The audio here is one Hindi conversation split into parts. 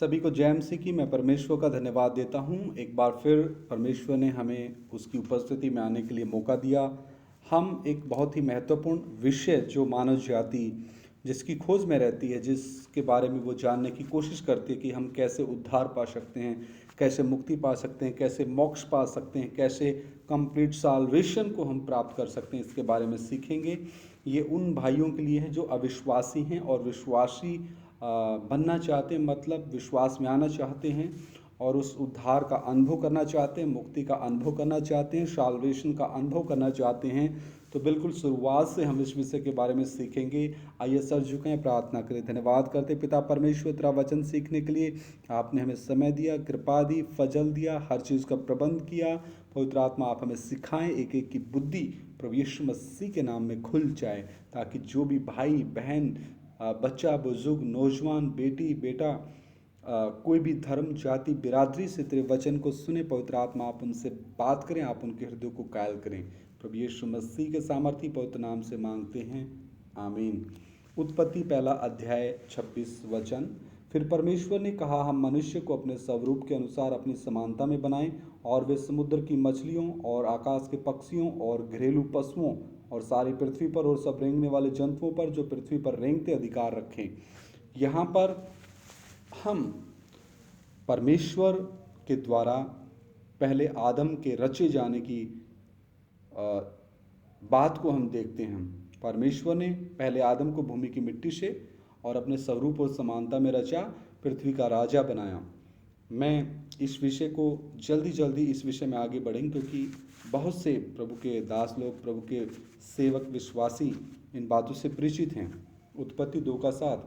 सभी को जय मसीह की। मैं परमेश्वर का धन्यवाद देता हूँ। एक बार फिर परमेश्वर ने हमें उसकी उपस्थिति में आने के लिए मौका दिया। हम एक बहुत ही महत्वपूर्ण विषय जो मानव जाति जिसकी खोज में रहती है, जिसके बारे में वो जानने की कोशिश करती है कि हम कैसे उद्धार पा सकते हैं, कैसे मुक्ति पा सकते हैं, कैसे मोक्ष पा सकते हैं, कैसे कंप्लीट साल्वेशन को हम प्राप्त कर सकते हैं, इसके बारे में सीखेंगे। ये उन भाइयों के लिए है जो अविश्वासी हैं और विश्वासी बनना चाहते हैं, मतलब विश्वास में आना चाहते हैं और उस उद्धार का अनुभव करना चाहते हैं, मुक्ति का अनुभव करना चाहते हैं, साल्वेशन का अनुभव करना चाहते हैं। तो बिल्कुल शुरुआत से हम इस विषय के बारे में सीखेंगे। आइए सर झुकें, प्रार्थना करें। धन्यवाद करते पिता परमेश्वर, तेरा वचन सीखने के लिए आपने हमें समय दिया, कृपा दी, फजल दिया, हर चीज़ का प्रबंध किया। पवित्र आत्मा आप हमें सिखाएं, एक एक की बुद्धि प्रभु यीशु मसीह के नाम में खुल जाए, ताकि जो भी भाई बहन, बच्चा, बुजुर्ग, नौजवान, बेटी, बेटा, कोई भी धर्म, जाति, बिरादरी से तेरे वचन को सुने, पवित्र आत्मा आप उनसे बात करें, आप उनके हृदय को कायल करें। प्रभु यीशु मसीह के सामर्थी पवित्र नाम से मांगते हैं, आमीन। उत्पत्ति पहला अध्याय 26 वचन। फिर परमेश्वर ने कहा, हम मनुष्य को अपने स्वरूप के अनुसार अपनी समानता में बनाएं और वे समुद्र की मछलियों और आकाश के पक्षियों और घरेलू पशुओं और सारी पृथ्वी पर और सब रेंगने वाले जंतुओं पर जो पृथ्वी पर रेंगते अधिकार रखें। यहाँ पर हम परमेश्वर के द्वारा पहले आदम के रचे जाने की बात को हम देखते हैं। परमेश्वर ने पहले आदम को भूमि की मिट्टी से और अपने स्वरूप और समानता में रचा, पृथ्वी का राजा बनाया। मैं इस विषय को जल्दी इस विषय में आगे बढ़ेंगे, क्योंकि बहुत से प्रभु के दास लोग, प्रभु के सेवक, विश्वासी इन बातों से परिचित हैं। उत्पत्ति 2:7।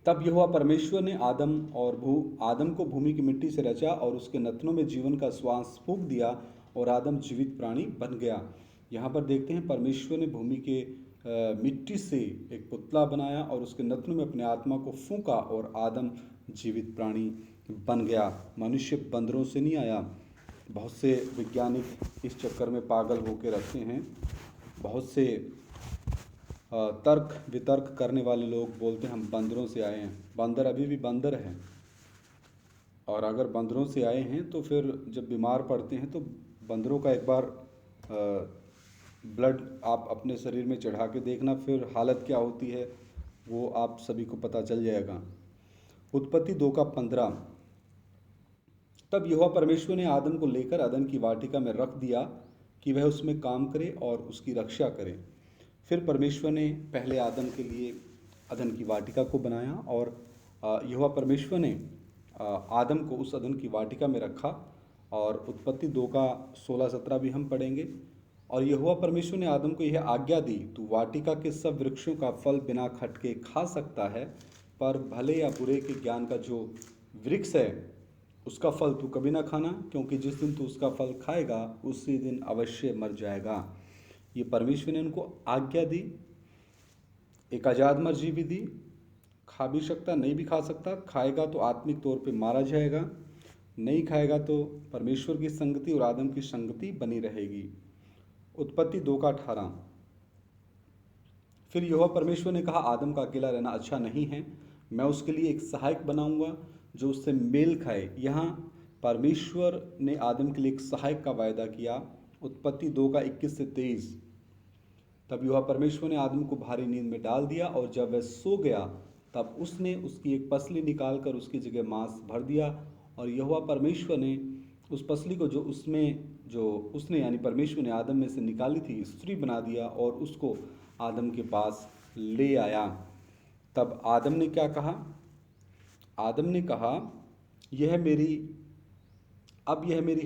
तब यहोवा परमेश्वर ने आदम को भूमि की मिट्टी से रचा और उसके नथनों में जीवन का श्वास फूंक दिया और आदम जीवित प्राणी बन गया। यहाँ पर देखते हैं परमेश्वर ने भूमि के मिट्टी से एक पुतला बनाया और उसके नथनों में अपने आत्मा को फूंका और आदम जीवित प्राणी बन गया। मनुष्य बंदरों से नहीं आया। बहुत से वैज्ञानिक इस चक्कर में पागल होकर रखते हैं। बहुत से तर्क वितर्क करने वाले लोग बोलते हैं हम बंदरों से आए हैं। बंदर अभी भी बंदर हैं, और अगर बंदरों से आए हैं तो फिर जब बीमार पड़ते हैं तो बंदरों का एक बार ब्लड आप अपने शरीर में चढ़ा के देखना, फिर हालत क्या होती है वो आप सभी को पता चल जाएगा। उत्पत्ति 2:15। तब यहोवा परमेश्वर ने आदम को लेकर अदन की वाटिका में रख दिया कि वह उसमें काम करे और उसकी रक्षा करे। फिर परमेश्वर ने पहले आदम के लिए अदन की वाटिका को बनाया और यहोवा परमेश्वर ने आदम को उस अदन की वाटिका में रखा। और उत्पत्ति 2:16-17 भी हम पढ़ेंगे। और यहोवा परमेश्वर ने आदम को यह आज्ञा दी, तू वाटिका के सब वृक्षों का फल बिना खटके खा सकता है, पर भले या बुरे के ज्ञान का जो वृक्ष है उसका फल तू कभी ना खाना, क्योंकि जिस दिन तू उसका फल खाएगा उसी दिन अवश्य मर जाएगा। ये परमेश्वर ने उनको आज्ञा दी, एक आज़ाद मर्जी भी दी। खा भी सकता, नहीं भी खा सकता। खाएगा तो आत्मिक तौर पे मारा जाएगा, नहीं खाएगा तो परमेश्वर की संगति और आदम की संगति बनी रहेगी। उत्पत्ति 2:18। फिर यहोवा परमेश्वर ने कहा, आदम का अकेला रहना अच्छा नहीं है, मैं उसके लिए एक सहायक बनाऊंगा जो उससे मेल खाए। यहाँ परमेश्वर ने आदम के लिए एक सहायक का वायदा किया। उत्पत्ति 2:21-23। तब यहोवा परमेश्वर ने आदम को भारी नींद में डाल दिया और जब वह सो गया तब उसने उसकी एक पसली निकालकर उसकी जगह मांस भर दिया। और यहोवा परमेश्वर ने उस पसली को जो उसने यानी परमेश्वर ने आदम में से निकाली थी स्त्री बना दिया और उसको आदम के पास ले आया। तब आदम ने क्या कहा? आदम ने कहा, यह मेरी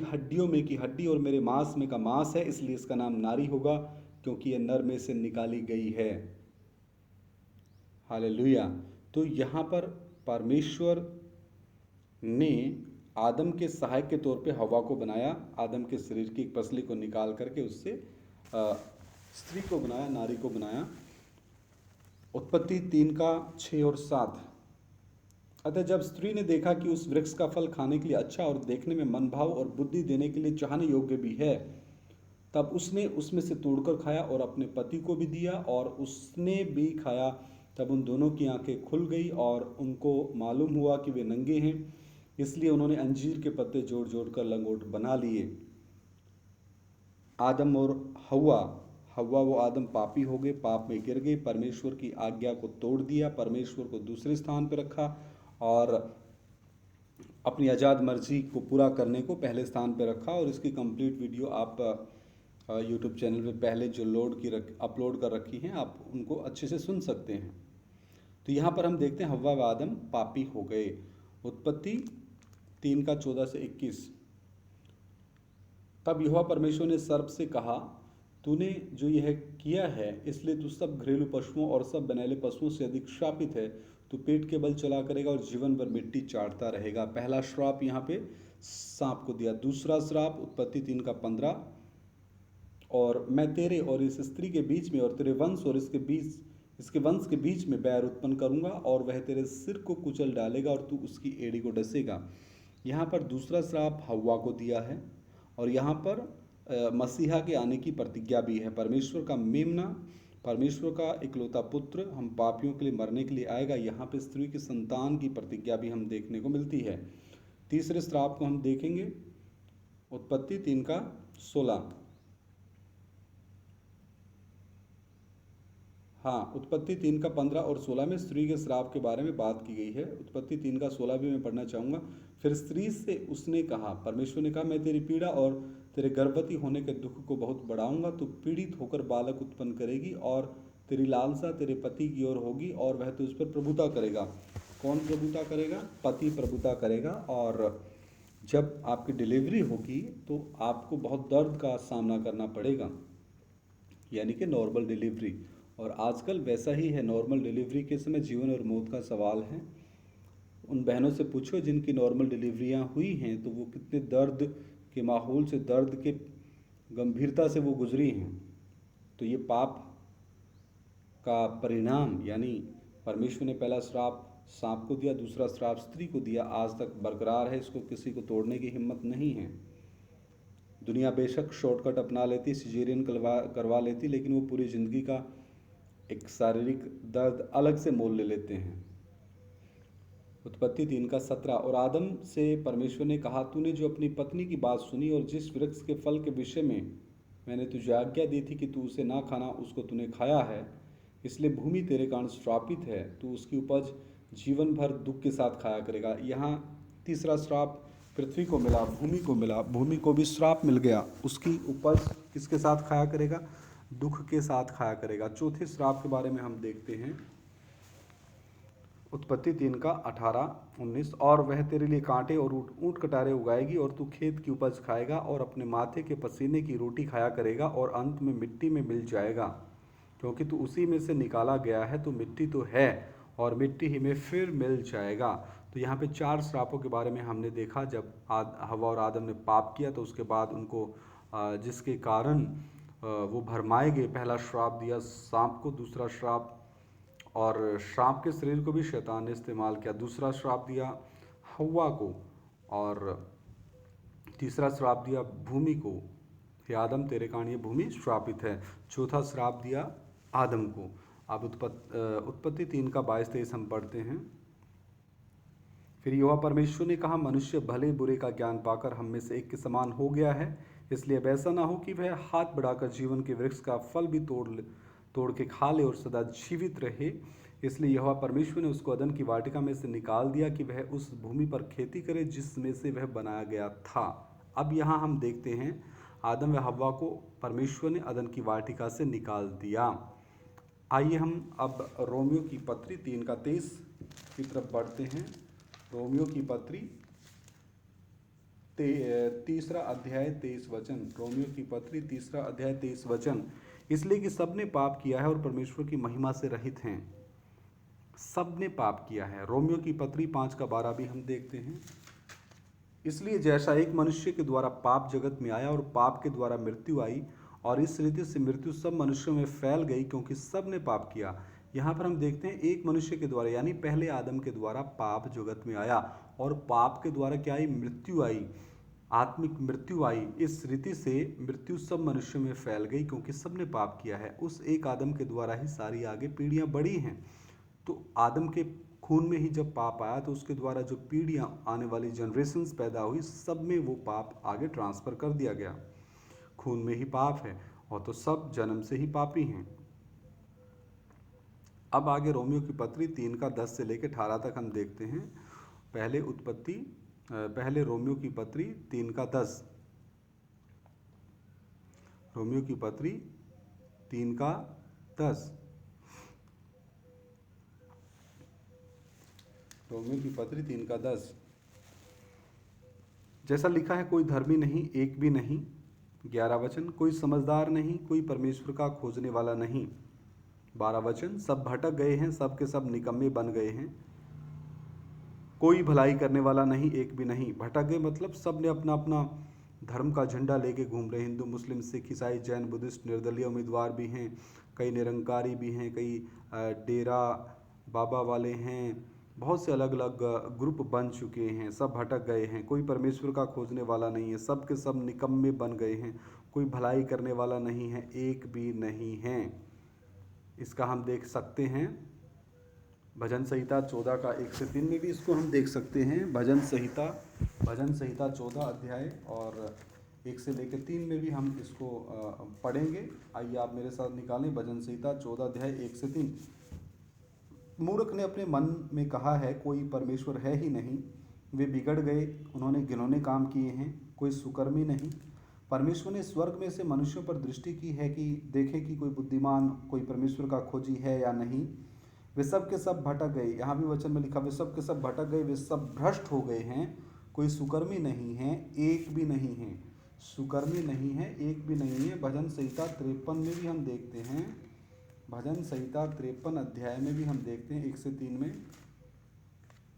हड्डियों में की हड्डी और मेरे मांस में का मांस है, इसलिए इसका नाम नारी होगा, क्योंकि यह नर में से निकाली गई है। हालेलुया। तो यहाँ पर परमेश्वर ने आदम के सहायक के तौर पे हवा को बनाया। आदम के शरीर की एक पसली को निकाल करके उससे स्त्री को बनाया, नारी को बनाया। उत्पत्ति 3:6-7। अतः जब स्त्री ने देखा कि उस वृक्ष का फल खाने के लिए अच्छा और देखने में मनभाव और बुद्धि देने के लिए चाहने योग्य भी है, तब उसने उसमें से तोड़कर खाया और अपने पति को भी दिया, और उसने भी खाया तब उन दोनों की आंखें खुल गई और उनको मालूम हुआ कि वे नंगे हैं, इसलिए उन्होंने अंजीर के पत्ते जोड़ जोड़ कर लंगोट बना लिए। आदम और हव्वा हव्वा वो आदम पापी हो गए, पाप में गिर गए, परमेश्वर की आज्ञा को तोड़ दिया, परमेश्वर को दूसरे स्थान पर रखा और अपनी आज़ाद मर्जी को पूरा करने को पहले स्थान पर रखा। और इसकी कंप्लीट वीडियो आप यूट्यूब चैनल पे पहले जो अपलोड कर रखी हैं, आप उनको अच्छे से सुन सकते हैं। तो यहाँ पर हम देखते हैं हव्वा व आदम पापी हो गए। उत्पत्ति 3:14-21। तब यहोवा परमेश्वर ने सर्प से कहा, तूने जो यह किया है इसलिए तू सब घरेलू पशुओं और सब बनैले पशुओं से अधिक श्रापित है। तू पेट के बल चला करेगा और जीवन भर मिट्टी चाटता रहेगा। पहला श्राप यहाँ पे सांप को दिया। दूसरा श्राप उत्पत्ति 3:15, और मैं तेरे और इस स्त्री के बीच में और तेरे वंश और इसके वंश के बीच में बैर उत्पन्न करूंगा और वह तेरे सिर को कुचल डालेगा और तू उसकी एड़ी को डसेगा। यहाँ पर दूसरा श्राप हव्वा को दिया है और यहाँ पर मसीहा के आने की प्रतिज्ञा भी है। परमेश्वर का मेमना, परमेश्वर का इकलौता पुत्र हम पापियों के लिए मरने के लिए आएगा। यहाँ पे स्त्री की संतान की प्रतिज्ञा भी हम देखने को मिलती है। तीसरे श्राप को हम देखेंगे उत्पत्ति 3:16। हाँ, उत्पत्ति 3:15 और 16 में स्त्री के श्राप के बारे में बात की गई है। उत्पत्ति 3:16 भी मैं पढ़ना चाहूँगा। फिर स्त्री से उसने कहा, परमेश्वर ने कहा, मैं तेरी पीड़ा और तेरे गर्भवती होने के दुख को बहुत बढ़ाऊंगा। तू पीड़ित होकर बालक उत्पन्न करेगी और तेरी लालसा तेरे पति की ओर होगी और वह तुझ पर प्रभुता करेगा। कौन प्रभुता करेगा? पति प्रभुता करेगा। और जब आपकी डिलीवरी होगी तो आपको बहुत दर्द का सामना करना पड़ेगा, यानी कि नॉर्मल डिलीवरी। और आजकल वैसा ही है, नॉर्मल डिलीवरी के समय जीवन और मौत का सवाल है। उन बहनों से पूछो जिनकी नॉर्मल डिलीवरियां हुई हैं तो वो कितने दर्द के माहौल से, दर्द के गंभीरता से वो गुजरी हैं। तो ये पाप का परिणाम, यानी परमेश्वर ने पहला श्राप सांप को दिया, दूसरा श्राप स्त्री को दिया, आज तक बरकरार है। इसको किसी को तोड़ने की हिम्मत नहीं है। दुनिया बेशक शॉर्टकट अपना लेती, सिजेरियन करवा लेती, लेकिन वो पूरी ज़िंदगी का एक शारीरिक दर्द अलग से मोल ले लेते हैं। उत्पत्ति 3:17, और आदम से परमेश्वर ने कहा, तूने जो अपनी पत्नी की बात सुनी और जिस वृक्ष के फल के विषय में मैंने तुझे आज्ञा दी थी कि तू उसे ना खाना, उसको तूने खाया है, इसलिए भूमि तेरे कारण श्रापित है। तू उसकी उपज जीवन भर दुख के साथ खाया करेगा। यहाँ तीसरा श्राप पृथ्वी को मिला, भूमि को मिला, भूमि को भी श्राप मिल गया। उसकी उपज किसके साथ खाया करेगा? दुख के साथ खाया करेगा। चौथे श्राप के बारे में हम देखते हैं उत्पत्ति 3:18-19, और वह तेरे लिए कांटे और ऊंट कटारे उगाएगी और तू खेत की उपज खाएगा और अपने माथे के पसीने की रोटी खाया करेगा और अंत में मिट्टी में मिल जाएगा, क्योंकि तू उसी में से निकाला गया है। तो मिट्टी तो है और मिट्टी ही में फिर मिल जाएगा। तो यहाँ पे 4 श्रापों के बारे में हमने देखा। जब हव्वा और आदम ने पाप किया तो उसके बाद उनको जिसके कारण वो भरमाए गए, पहला श्राप दिया सांप को, दूसरा श्राप, और सांप के शरीर को भी शैतान ने इस्तेमाल किया। दूसरा श्राप दिया हव्वा को और तीसरा श्राप दिया भूमि को, हे आदम तेरे कारण ये भूमि श्रापित है। चौथा श्राप दिया आदम को। अब उत्पत्ति 3:22-23 हम पढ़ते हैं। फिर यहोवा परमेश्वर ने कहा, मनुष्य भले बुरे का ज्ञान पाकर हम में से एक के समान हो गया है, इसलिए अब ऐसा ना हो कि वह हाथ बढ़ाकर जीवन के वृक्ष का फल भी तोड़ के खा ले और सदा जीवित रहे। इसलिए यहोवा परमेश्वर ने उसको अदन की वाटिका में से निकाल दिया कि वह उस भूमि पर खेती करे जिसमें से वह बनाया गया था। अब यहाँ हम देखते हैं आदम व हव्वा को परमेश्वर ने अदन की वाटिका से निकाल दिया। आइए हम अब रोमियो की पत्री 3:23 की तरफ बढ़ते हैं। रोमियो की पत्री 3 अध्याय 23 वचन। रोमियो की पत्री 3 अध्याय 23 वचन। इसलिए कि सबने पाप किया है और परमेश्वर की महिमा से रहित हैं। सबने पाप किया है। रोमियो की पत्री 5:12 भी हम देखते हैं। इसलिए जैसा एक मनुष्य के द्वारा पाप जगत में आया और पाप के द्वारा मृत्यु आई, और इस रीति से मृत्यु सब मनुष्यों में फैल गई क्योंकि सब ने पाप किया। यहाँ पर हम देखते हैं एक मनुष्य के द्वारा, यानी पहले आदम के द्वारा पाप जगत में आया और पाप के द्वारा क्या आई? मृत्यु आई, आत्मिक मृत्यु आई। इस रीति से मृत्यु सब मनुष्यों में फैल गई क्योंकि सब ने पाप किया है। उस एक आदम के द्वारा ही सारी आगे पीढ़ियाँ बढ़ी हैं। तो आदम के खून में ही जब पाप आया तो उसके द्वारा जो पीढ़ियाँ आने वाली जनरेशन्स पैदा हुई, सब में वो पाप आगे ट्रांसफ़र कर दिया गया। खून में ही पाप है और तो सब जन्म से ही पापी हैं। अब आगे रोमियो की पत्री 3:10 से लेकर 18 तक हम देखते हैं। पहले रोमियो की पत्री 3:10। रोमियो की पत्री 3:10। रोमियो की पत्री 3:10। जैसा लिखा है, कोई धर्मी नहीं, एक भी नहीं। 11 वचन, कोई समझदार नहीं, कोई परमेश्वर का खोजने वाला नहीं। 12 वचन, सब भटक गए हैं, सब के सब निकम्मे बन गए हैं, कोई भलाई करने वाला नहीं, एक भी नहीं। भटक गए मतलब सब ने अपना अपना धर्म का झंडा लेके घूम रहे हैं। हिंदू, मुस्लिम, सिख, ईसाई, जैन, बुद्धिस्ट, निर्दलीय उम्मीदवार भी हैं, कई निरंकारी भी हैं, कई डेरा बाबा वाले हैं, बहुत से अलग अलग ग्रुप बन चुके हैं। सब भटक गए हैं, कोई परमेश्वर का खोजने वाला नहीं है, सब के सब निकम्मे बन गए हैं, कोई भलाई करने वाला नहीं है, एक भी नहीं है। इसका हम देख सकते हैं भजन संहिता 14 का 1 से 3 में भी इसको हम देख सकते हैं। भजन संहिता 14 अध्याय और 1 से लेकर 3 में भी हम इसको पढ़ेंगे। आइए आप मेरे साथ निकालें भजन संहिता 14 अध्याय 1 से 3। मूर्ख ने अपने मन में कहा है, कोई परमेश्वर है ही नहीं। वे बिगड़ गए, उन्होंने घिनौने काम किए हैं, कोई सुकर्मी नहीं। परमेश्वर ने स्वर्ग में से मनुष्यों पर दृष्टि की है कि देखे कि कोई बुद्धिमान, कोई परमेश्वर का खोजी है या नहीं। वे सब के सब भटक गए। यहाँ भी वचन में लिखा, वे सब के सब भटक गए, वे सब भ्रष्ट हो गए हैं, कोई सुकर्मी नहीं है, एक भी नहीं है। सुकर्मी नहीं है, एक भी नहीं है। भजन संहिता 53 में भी हम देखते हैं। भजन संहिता 53 अध्याय में भी हम देखते हैं 1 से 3 में।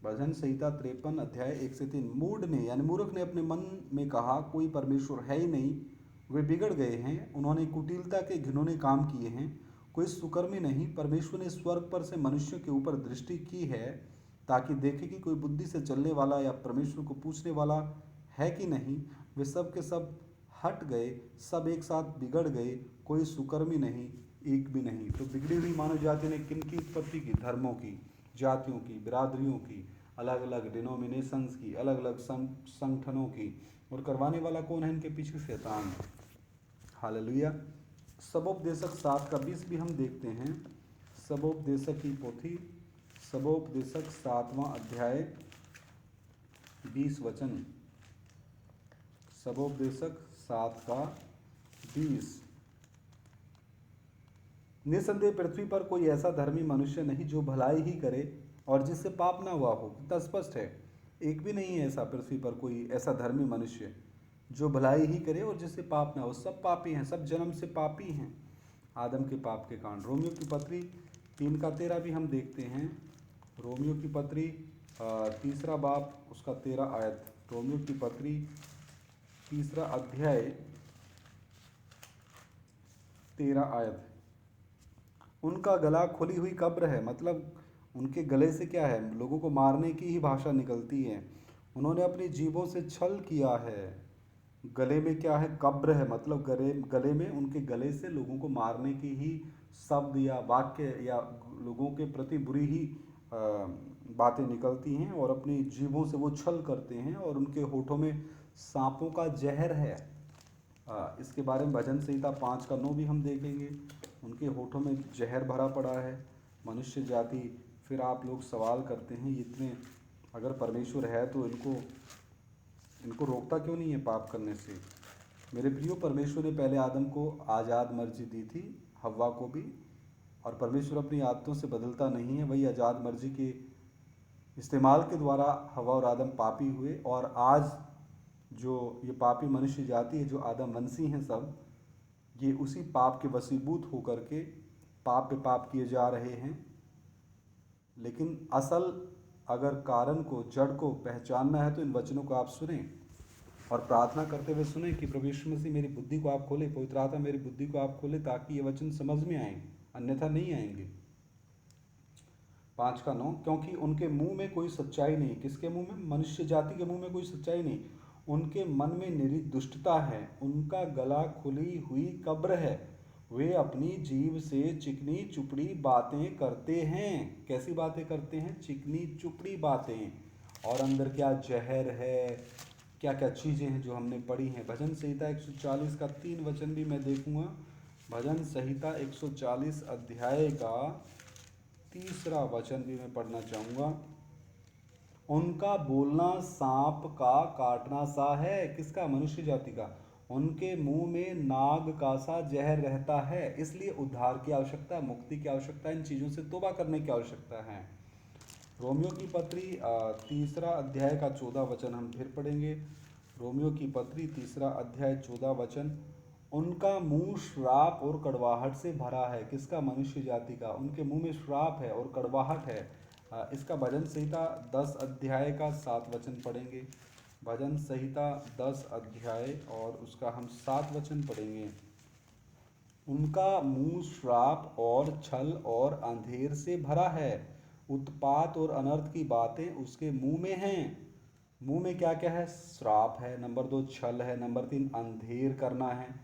भजन संहिता 53 अध्याय 1 से 3। मूढ़ ने यानी मूर्ख ने अपने मन में कहा, कोई परमेश्वर है ही नहीं। वे बिगड़ गए हैं, उन्होंने कुटिलता के घिनौने काम किए हैं, कोई सुकर्मी नहीं। परमेश्वर ने स्वर्ग पर से मनुष्यों के ऊपर दृष्टि की है ताकि देखे कि कोई बुद्धि से चलने वाला या परमेश्वर को पूछने वाला है कि नहीं। वे सब के सब हट गए, सब एक साथ बिगड़ गए, कोई सुकर्मी नहीं, एक भी नहीं। तो बिगड़ी हुई मानव जाति ने किन की उत्पत्ति की? धर्मों की, जातियों की, बिरादरियों की, अलग अलग डिनोमिनेशंस की, अलग अलग संगठनों की। और करवाने वाला कौन है इनके पीछे? शैतान। हालेलुया। सबोपदेशक 7:20 भी हम देखते हैं। सबोपदेशक की पोथी, सबोपदेशक 7वां अध्याय 20 वचन। सबोपदेशक 7:20। निसंदेह पृथ्वी पर कोई ऐसा धर्मी मनुष्य नहीं जो भलाई ही करे और जिससे पाप ना हुआ हो। कितना स्पष्ट है, एक भी नहीं है ऐसा पृथ्वी पर कोई ऐसा धर्मी मनुष्य जो भलाई ही करे और जिससे पाप ना हो। सब पापी हैं, सब जन्म से पापी हैं आदम के पाप के कारण। रोमियो की पत्री 3:13 भी हम देखते हैं। रोमियो की पत्री 3 बाब उसका 13 आयत। रोमियो की पत्री 3 अध्याय 13 आयत। उनका गला खुली हुई कब्र है, मतलब उनके गले से क्या है? लोगों को मारने की ही भाषा निकलती है। उन्होंने अपनी जीभों से छल किया है। गले में क्या है? कब्र है, मतलब गले में, उनके गले से लोगों को मारने की ही शब्द या वाक्य या लोगों के प्रति बुरी ही बातें निकलती हैं और अपनी जीभों से वो छल करते हैं और उनके होठों में सांपों का जहर है। इसके बारे में भजन संहिता 5:9 भी हम देखेंगे। उनके होठों में जहर भरा पड़ा है। मनुष्य जाति, फिर आप लोग सवाल करते हैं, इतने अगर परमेश्वर है तो इनको रोकता क्यों नहीं है पाप करने से? मेरे प्रियो, परमेश्वर ने पहले आदम को आज़ाद मर्जी दी थी, हव्वा को भी। और परमेश्वर अपनी आदतों से बदलता नहीं है। वही आज़ाद मर्जी के इस्तेमाल के द्वारा हव्वा और आदम पापी हुए और आज जो ये पापी मनुष्य जाति है, जो आदम वंशी हैं सब, ये उसी पाप के वशीभूत होकर के पाप पे पाप किए जा रहे हैं। लेकिन असल अगर कारण को, जड़ को पहचानना है तो इन वचनों को आप सुने और प्रार्थना करते हुए सुने कि प्रभु यीशु मसीह मेरी बुद्धि को आप खोले, पवित्र आत्मा मेरी बुद्धि को आप खोले, ताकि ये वचन समझ में आए, अन्यथा नहीं आएंगे। 5:9, क्योंकि उनके मुंह में कोई सच्चाई नहीं। किसके मुंह में? मनुष्य जाति के मुंह में कोई सच्चाई नहीं। उनके मन में निरी दुष्टता है, उनका गला खुली हुई कब्र है, वे अपनी जीभ से चिकनी चुपड़ी बातें करते हैं। कैसी बातें करते हैं? चिकनी चुपड़ी बातें। और अंदर क्या जहर है, क्या क्या चीज़ें हैं जो हमने पढ़ी हैं। भजन संहिता 140 का 3 वचन भी मैं देखूंगा। भजन संहिता 140 अध्याय का 3रा वचन भी मैं पढ़ना चाहूँगा। उनका बोलना सांप का काटना सा है। किसका? मनुष्य जाति का। उनके मुंह में नाग का सा जहर रहता है। इसलिए उद्धार की आवश्यकता, मुक्ति की आवश्यकता, इन चीज़ों से तौबा करने की आवश्यकता है। रोमियो की पत्री 3रा अध्याय का 14 वचन हम फिर पढ़ेंगे। रोमियो की पत्री 3रा अध्याय 14 वचन। उनका मुंह श्राप और कड़वाहट से भरा है। किसका? मनुष्य जाति का। उनके मुंह में श्राप है और कड़वाहट है। इसका भजन संहिता 10 अध्याय का 7 वचन पढ़ेंगे। भजन संहिता 10 अध्याय और उसका हम 7 वचन पढ़ेंगे। उनका मुंह श्राप और छल और अंधेर से भरा है। उत्पात और अनर्थ की बातें उसके मुंह में हैं। मुंह में क्या क्या है? श्राप है, नंबर 2 छल है, नंबर 3 अंधेर करना है,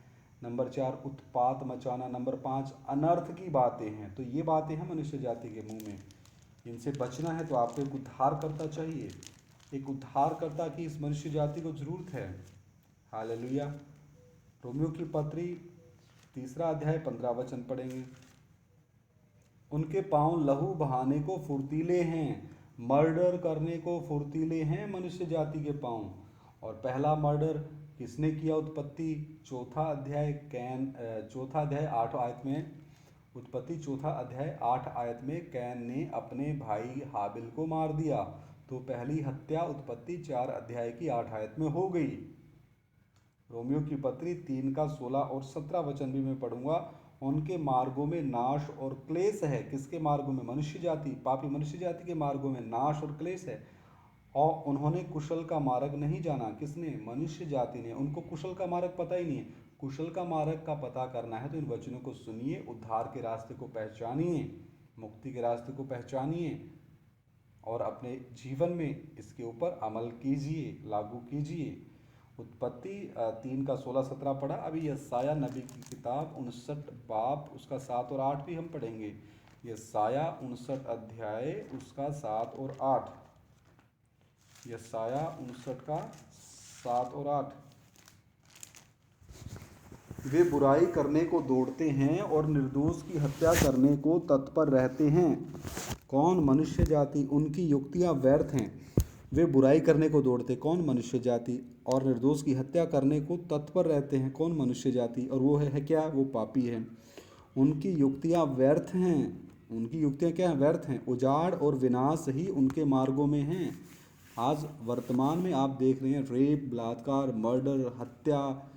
नंबर 4 उत्पात मचाना, नंबर 5 अनर्थ की बातें हैं। तो ये बातें हैं मनुष्य जाति के मुंह में। इनसे बचना है तो आपको एक उद्धारकर्ता चाहिए। एक उद्धारकर्ता की इस मनुष्य जाति को जरूरत है। हालेलुया। रोमियो की पत्री 3रा अध्याय 15 वचन पढ़ेंगे। उनके पांव लहू बहाने को फुर्तीले हैं। मर्डर करने को फुर्तीले हैं मनुष्य जाति के पांव। और पहला मर्डर किसने किया? उत्पत्ति 4 अध्याय 8 आयत में। उत्पत्ति 4 अध्याय 8 आयत में कैन ने अपने भाई हाबिल को मार दिया। तो पहली हत्या उत्पत्ति 4 अध्याय की 8 आयत में हो गई। रोमियो की पत्री 3 का 16 और 17 वचन भी मैं पढ़ूंगा। उनके मार्गों में नाश और क्लेश है। किसके मार्गों में? मनुष्य जाति, पापी मनुष्य जाति के मार्गों में नाश और क्लेश है। और उन्होंने कुशल का मार्ग नहीं जाना। किसने? मनुष्य जाति ने। उनको कुशल का मार्ग पता ही नहीं है। कुशल का मार्ग का पता करना है तो इन वचनों को सुनिए, उद्धार के रास्ते को पहचानिए, मुक्ति के रास्ते को पहचानिए और अपने जीवन में इसके ऊपर अमल कीजिए, लागू कीजिए। उत्पत्ति 3 का 16-17 पढ़ा। अभी यशाया नबी की किताब 59 बाब उसका 7 और 8 भी हम पढ़ेंगे। यशाया 59 अध्याय उसका 7 और 8। यशाया 59 का 7 और 8। वे बुराई करने को दौड़ते हैं और निर्दोष की हत्या करने को तत्पर रहते हैं। कौन? मनुष्य जाति। उनकी युक्तियां व्यर्थ हैं। वे बुराई करने को दौड़ते, कौन? मनुष्य जाति। और निर्दोष की हत्या करने को तत्पर रहते हैं, कौन? मनुष्य जाति। और वो है क्या? वो पापी है। उनकी युक्तियां व्यर्थ हैं। उनकी युक्तियां क्या हैं? व्यर्थ हैं। उजाड़ और विनाश ही उनके मार्गों में हैं। आज वर्तमान में आप देख रहे हैं रेप, बलात्कार, मर्डर, हत्या,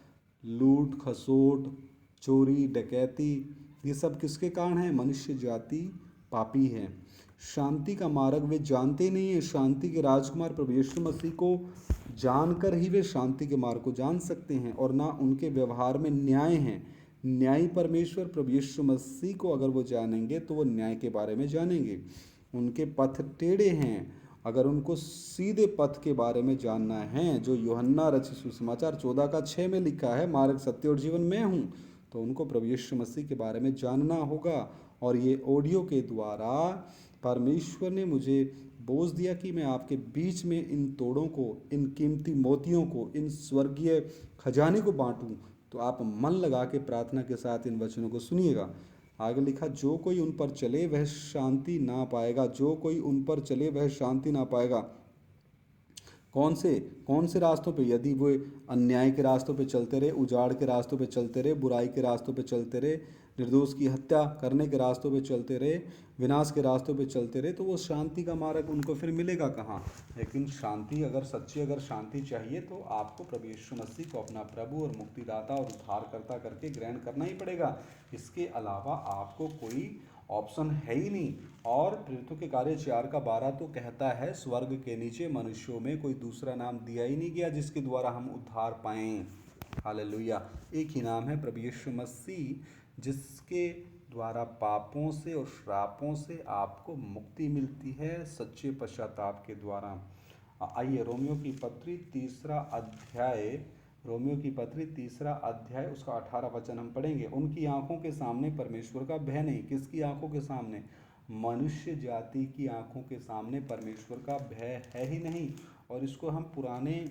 लूट खसोट, चोरी, डकैती, ये सब किसके कारण है? मनुष्य जाति पापी है। शांति का मार्ग वे जानते नहीं हैं। शांति के राजकुमार प्रभु यीशु मसीह को जानकर ही वे शांति के मार्ग को जान सकते हैं। और ना उनके व्यवहार में न्याय है। न्यायी परमेश्वर प्रभु यीशु मसीह को अगर वो जानेंगे तो वो न्याय के बारे में जानेंगे। उनके पथ टेढ़े हैं। अगर उनको सीधे पथ के बारे में जानना है, जो यूहन्ना रचित सुसमाचार 14 का 6 में लिखा है, मार्ग सत्य और जीवन मैं हूँ, तो उनको प्रभु यीशु मसीह के बारे में जानना होगा। और ये ऑडियो के द्वारा परमेश्वर ने मुझे बोझ दिया कि मैं आपके बीच में इन तोड़ों को, इन कीमती मोतियों को, इन स्वर्गीय खजाने को बांटूं। तो आप मन लगा के प्रार्थना के साथ इन वचनों को सुनिएगा। आगे लिखा, जो कोई उन पर चले वह शांति ना पाएगा। जो कोई उन पर चले वह शांति ना पाएगा। कौन से रास्तों पे? यदि वो अन्याय के रास्तों पे चलते रहे, उजाड़ के रास्तों पे चलते रहे, बुराई के रास्तों पे चलते रहे, निर्दोष की हत्या करने के रास्तों पे चलते रहे, विनाश के रास्तों पे चलते रहे, तो वो शांति का मार्ग उनको फिर मिलेगा कहाँ? लेकिन शांति अगर सच्ची अगर शांति चाहिए तो आपको प्रभु यीशु मसीह को अपना प्रभु और मुक्तिदाता और उद्धारकर्ता करके ग्रहण करना ही पड़ेगा। इसके अलावा आपको कोई ऑप्शन है ही नहीं। और प्रेरितों के कार्य 4 का 12 तो कहता है, स्वर्ग के नीचे मनुष्यों में कोई दूसरा नाम दिया ही नहीं गया जिसके द्वारा हम उद्धार पाएं। हालेलुया। एक ही नाम है प्रभु यीशु मसीह, जिसके द्वारा पापों से और श्रापों से आपको मुक्ति मिलती है सच्चे पश्चाताप के द्वारा। आइए रोमियो की पत्री 3रा अध्याय रोमियो की पत्री 3 अध्याय उसका 18 वचन हम पढ़ेंगे। उनकी आंखों के सामने परमेश्वर का भय नहीं। किसकी आंखों के सामने? मनुष्य जाति की आंखों के सामने परमेश्वर का भय है ही नहीं। और इसको हम पुराने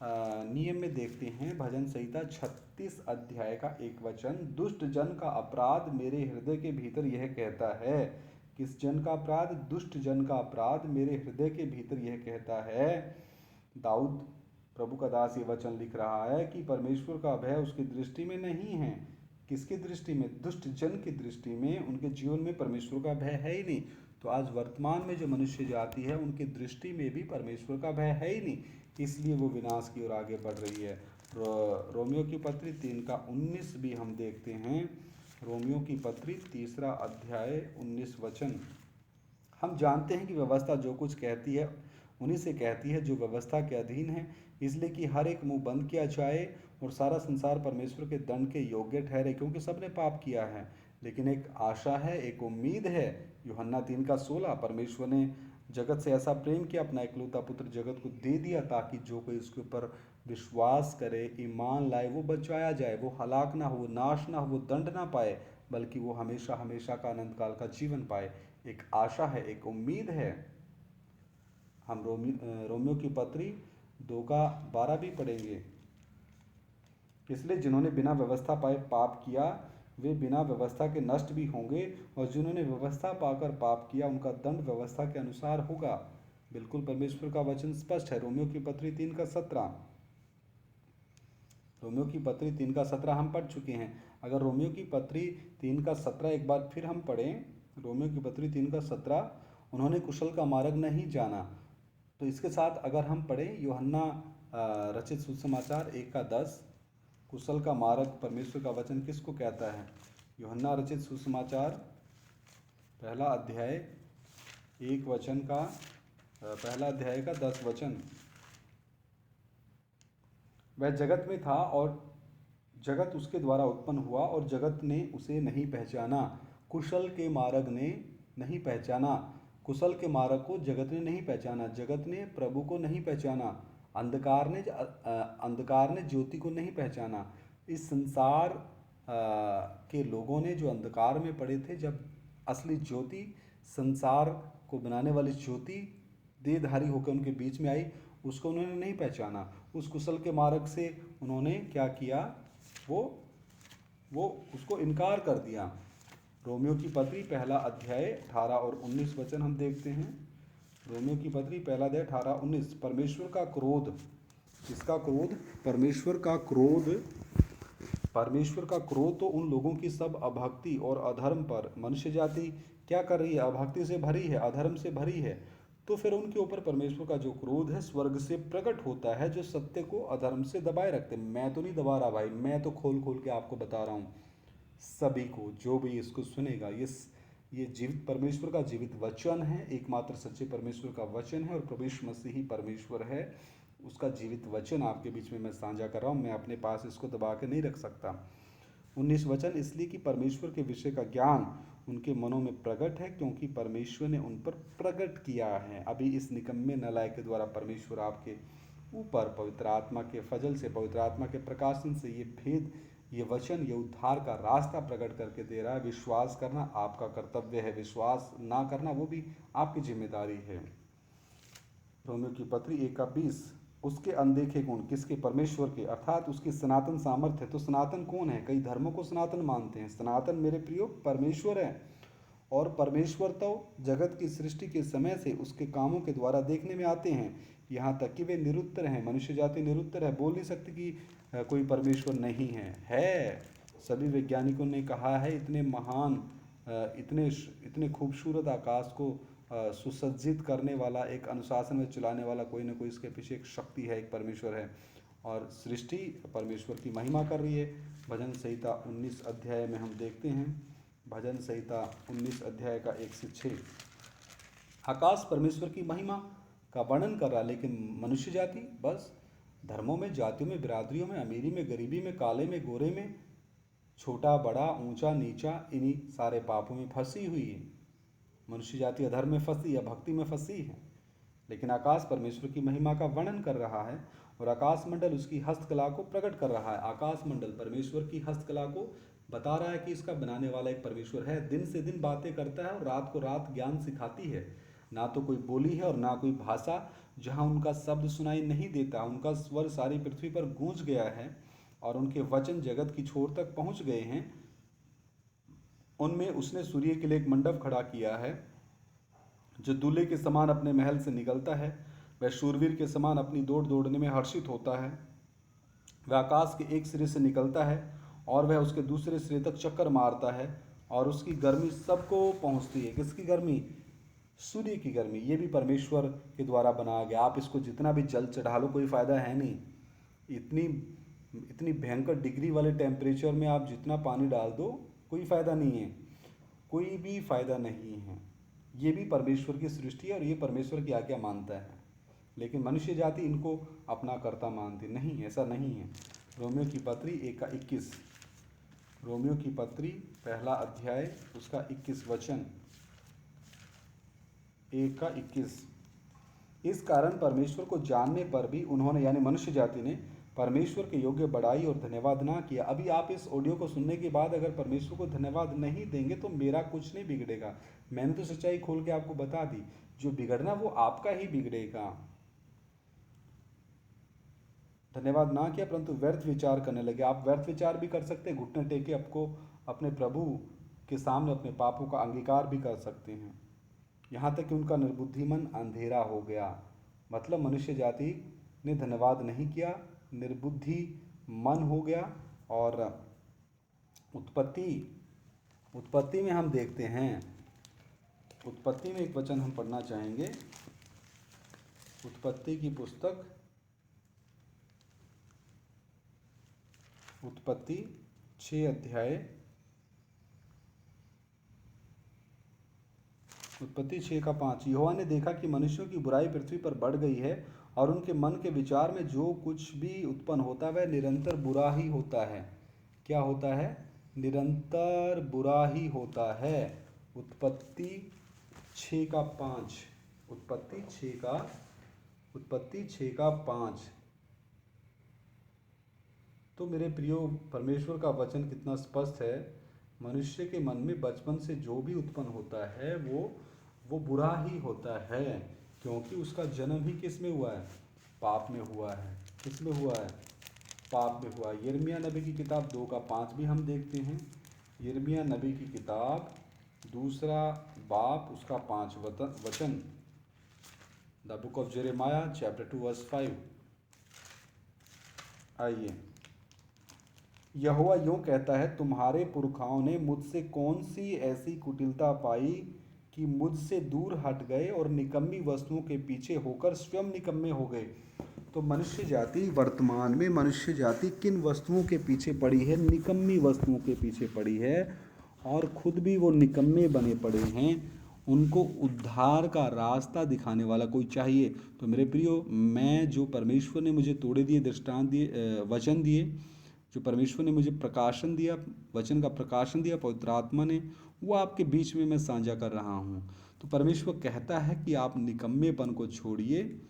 नियम में देखते हैं। भजन संहिता 36 अध्याय का 1 वचन, दुष्ट जन का अपराध मेरे हृदय के भीतर यह कहता है। किस जन का अपराध? दुष्ट जन का अपराध मेरे हृदय के भीतर यह कहता है। दाऊद प्रभु का दास ये वचन लिख रहा है कि परमेश्वर का भय उसकी दृष्टि में नहीं है। किसकी दृष्टि में? दुष्ट जन की दृष्टि में। उनके जीवन में परमेश्वर का भय है ही नहीं। तो आज वर्तमान में जो मनुष्य जाति है उनकी दृष्टि में भी परमेश्वर का भय है ही नहीं, इसलिए वो विनाश की ओर आगे बढ़ रही है। रोमियो की पत्री 3 का 19 भी हम देखते हैं। रोमियो की पत्री 3 अध्याय 19 वचन। हम जानते हैं कि व्यवस्था जो कुछ कहती है उन्हीं से कहती है जो व्यवस्था के अधीन है, इसलिए कि हर एक मुंह बंद किया जाए और सारा संसार परमेश्वर के दंड के योग्य ठहरे, क्योंकि सबने पाप किया है। लेकिन एक आशा है, एक उम्मीद है। यूहन्ना 3 का 16, परमेश्वर ने जगत से ऐसा प्रेम किया, अपना इकलौता पुत्र जगत को दे दिया, ताकि जो कोई उसके ऊपर विश्वास करे, ईमान लाए, वो बचाया जाए, वो हलाक ना हो, नाश ना हो, वो दंड ना पाए, बल्कि वो हमेशा हमेशा का अनंत काल का जीवन पाए। एक आशा है, एक उम्मीद है। हम रोमियो की पत्री 2 का 12 भी पढ़ेंगे। इसलिए जिन्होंने बिना व्यवस्था पाए पाप किया वे बिना व्यवस्था के नष्ट भी होंगे, और जिन्होंने व्यवस्था पाकर पाप किया उनका दंड व्यवस्था के अनुसार होगा। बिल्कुल परमेश्वर का वचन स्पष्ट है। रोमियो की पत्री 3 का 17, रोमियो की पत्री 3 का 17 हम पढ़ चुके हैं। अगर रोमियो की पत्री 3 का 17 एक बार फिर हम पढ़ें, रोमियो की पत्री 3 का 17, उन्होंने कुशल का मार्ग नहीं जाना। तो इसके साथ अगर हम पढ़ें यूहन्ना रचित सुसमाचार 1 का 10, कुशल का मार्ग परमेश्वर का वचन किसको कहता है? यूहन्ना रचित सुसमाचार 1 अध्याय 1 वचन का 1 अध्याय का 10 वचन। वह जगत में था और जगत उसके द्वारा उत्पन्न हुआ और जगत ने उसे नहीं पहचाना। कुशल के मार्ग ने नहीं पहचाना। कुशल के मार्ग को जगत ने नहीं पहचाना। जगत ने प्रभु को नहीं पहचाना। अंधकार ने ज्योति को नहीं पहचाना। इस संसार के लोगों ने जो अंधकार में पड़े थे, जब असली ज्योति, संसार को बनाने वाली ज्योति देहधारी होकर उनके बीच में आई, उसको उन्होंने नहीं पहचाना। उस कुशल के मार्ग से उन्होंने क्या किया? वो उसको इनकार कर दिया। रोमियो की पत्री 1 अध्याय 18 और 19 वचन हम देखते हैं। रोमियो की पत्री 1 अध्याय 18-19। परमेश्वर का क्रोध, किसका क्रोध? परमेश्वर का क्रोध। परमेश्वर का क्रोध तो उन लोगों की सब अभक्ति और अधर्म पर। मनुष्य जाति क्या कर रही है? अभक्ति से भरी है, अधर्म से भरी है। तो फिर उनके ऊपर परमेश्वर का जो क्रोध है स्वर्ग से प्रकट होता है, जो सत्य को अधर्म से दबाए रखते। मैं तो नहीं दबा रहा भाई, मैं तो खोल खोल के आपको बता रहा हूँ सभी को, जो भी इसको सुनेगा। ये जीवित परमेश्वर का जीवित वचन है, एकमात्र सच्चे परमेश्वर का वचन है, और प्रभु यीशु मसीह ही परमेश्वर है। उसका जीवित वचन आपके बीच में मैं साझा कर रहा हूँ। मैं अपने पास इसको दबा के नहीं रख सकता। 19 वचन, इसलिए कि परमेश्वर के विषय का ज्ञान उनके मनों में प्रकट है, क्योंकि परमेश्वर ने उन पर प्रकट किया है। अभी इस निकम्मे नलायक के द्वारा परमेश्वर आपके ऊपर पवित्र आत्मा के फजल से, पवित्र आत्मा के प्रकाशन से ये भेद, ये वचन, ये उद्धार का रास्ता प्रकट करके दे रहा है। विश्वास करना आपका कर्तव्य है, विश्वास ना करना वो भी आपकी जिम्मेदारी है। रोमियो की पत्री 1 का 20, उसके अनदेखे गुण, किसके? परमेश्वर के, अर्थात उसकी सनातन सामर्थ्य। तो सनातन कौन है? कई धर्मों को सनातन मानते हैं। सनातन मेरे प्रियो परमेश्वर है, और परमेश्वर तो जगत की सृष्टि के समय से उसके कामों के द्वारा देखने में आते हैं, यहाँ तक कि वे निरुत्तर हैं। मनुष्य जाति निरुत्तर है, बोल नहीं सकती कि कोई परमेश्वर नहीं है। सभी वैज्ञानिकों ने कहा है, इतने महान, इतने खूबसूरत आकाश को सुसज्जित करने वाला, एक अनुशासन में चलाने वाला कोई ना कोई इसके पीछे एक शक्ति है, एक परमेश्वर है, और सृष्टि परमेश्वर की महिमा कर रही है। भजन संहिता 19 अध्याय में हम देखते हैं, भजन संहिता 19 अध्याय का 1 से 6, आकाश परमेश्वर की महिमा का वर्णन कर रहा है, लेकिन मनुष्य जाति बस धर्मों में, जातियों में, बिरादरियों में, अमीरी में, गरीबी में, काले में, गोरे में, छोटा बड़ा, ऊंचा नीचा, इन्हीं सारे पापों में फंसी हुई है। मनुष्य जाति अधर्म में फंसी है, भक्ति में फंसी है। लेकिन आकाश परमेश्वर की महिमा का वर्णन कर रहा है, और आकाश मंडल उसकी हस्तकला को प्रकट कर रहा है। आकाश मंडल परमेश्वर की हस्तकला को बता रहा है कि इसका बनाने वाला एक परमेश्वर है। दिन से दिन बातें करता है और रात को रात ज्ञान सिखाती है। ना तो कोई बोली है और ना कोई भाषा जहाँ उनका शब्द सुनाई नहीं देता। उनका स्वर सारी पृथ्वी पर गूंज गया है और उनके वचन जगत की छोर तक पहुँच गए हैं। उनमें उसने सूर्य के लिए एक मंडप खड़ा किया है जो दूल्हे के समान अपने महल से निकलता है। वह शूरवीर के समान अपनी दौड़ दौड़ने में हर्षित होता है। वह आकाश के एक सिरे से निकलता है और वह उसके दूसरे सिरे तक चक्कर मारता है और उसकी गर्मी सबको पहुंचती है। किसकी गर्मी? सूर्य की गर्मी। ये भी परमेश्वर के द्वारा बनाया गया। आप इसको जितना भी जल चढ़ा लो कोई फ़ायदा है नहीं। इतनी इतनी भयंकर डिग्री वाले टेम्परेचर में आप जितना पानी डाल दो कोई फ़ायदा नहीं है, कोई भी फ़ायदा नहीं है। ये भी परमेश्वर की सृष्टि है और ये परमेश्वर की आज्ञा मानता है, लेकिन मनुष्य जाति इनको अपना कर्ता मानती नहीं। ऐसा नहीं है। रोमियो की पत्री 1:21, रोमियो की पत्री 1 अध्याय उसका 21 वचन, 1:21। इस कारण परमेश्वर को जानने पर भी उन्होंने यानी मनुष्य जाति ने परमेश्वर के योग्य बड़ाई और धन्यवाद ना किया। अभी आप इस ऑडियो को सुनने के बाद अगर परमेश्वर को धन्यवाद नहीं देंगे तो मेरा कुछ नहीं बिगड़ेगा। मैंने तो सच्चाई खोल के आपको बता दी। जो बिगड़ना वो आपका ही बिगड़ेगा। धन्यवाद ना किया परंतु व्यर्थ विचार करने लगे। आप व्यर्थ विचार भी कर सकते हैं, घुटने टेके आपको अपने प्रभु के सामने अपने पापों का अंगीकार भी कर सकते हैं। यहाँ तक कि उनका निर्बुद्धि मन अंधेरा हो गया। मतलब मनुष्य जाति ने धन्यवाद नहीं किया, निर्बुद्धि मन हो गया। और उत्पत्ति में हम देखते हैं, उत्पत्ति में एक वचन हम पढ़ना चाहेंगे। उत्पत्ति की पुस्तक, उत्पत्ति 6 अध्याय, उत्पत्ति 6:5। यहोवा ने देखा कि मनुष्यों की बुराई पृथ्वी पर बढ़ गई है और उनके मन के विचार में जो कुछ भी उत्पन्न होता है वह निरंतर बुरा ही होता है। क्या होता है? निरंतर बुरा ही होता है। उत्पत्ति 6:5, उत्पत्ति 6:5। तो मेरे प्रियो, परमेश्वर का वचन कितना स्पष्ट है। मनुष्य के मन में बचपन से जो भी उत्पन्न होता है वो बुरा ही होता है, क्योंकि उसका जन्म ही किस में हुआ है? पाप में हुआ है। किस में हुआ है? पाप में हुआ है। यिर्मयाह नबी की किताब 2:5 भी हम देखते हैं। यिर्मयाह नबी की किताब 2 बाब उसका 5 वचन, the book of Jeremiah chapter 2 verse 5। आइए, यहोवा यूँ कहता है, तुम्हारे पुरखाओं ने मुझसे कौन सी ऐसी कुटिलता पाई कि मुझसे दूर हट गए और निकम्मी वस्तुओं के पीछे होकर स्वयं निकम्मे हो गए। तो मनुष्य जाति, वर्तमान में मनुष्य जाति किन वस्तुओं के पीछे पड़ी है? निकम्मी वस्तुओं के पीछे पड़ी है और खुद भी वो निकम्मे बने पड़े हैं। उनको उद्धार का रास्ता दिखाने वाला कोई चाहिए। तो मेरे प्रियो, मैं जो परमेश्वर ने मुझे तोड़े दिए दृष्टांत दिए, वचन दिए, जो परमेश्वर ने मुझे प्रकाशन दिया, वचन का प्रकाशन दिया पवित्र आत्मा ने, वो आपके बीच में मैं साझा कर रहा हूँ। तो परमेश्वर कहता है कि आप निकम्मेपन को छोड़िए।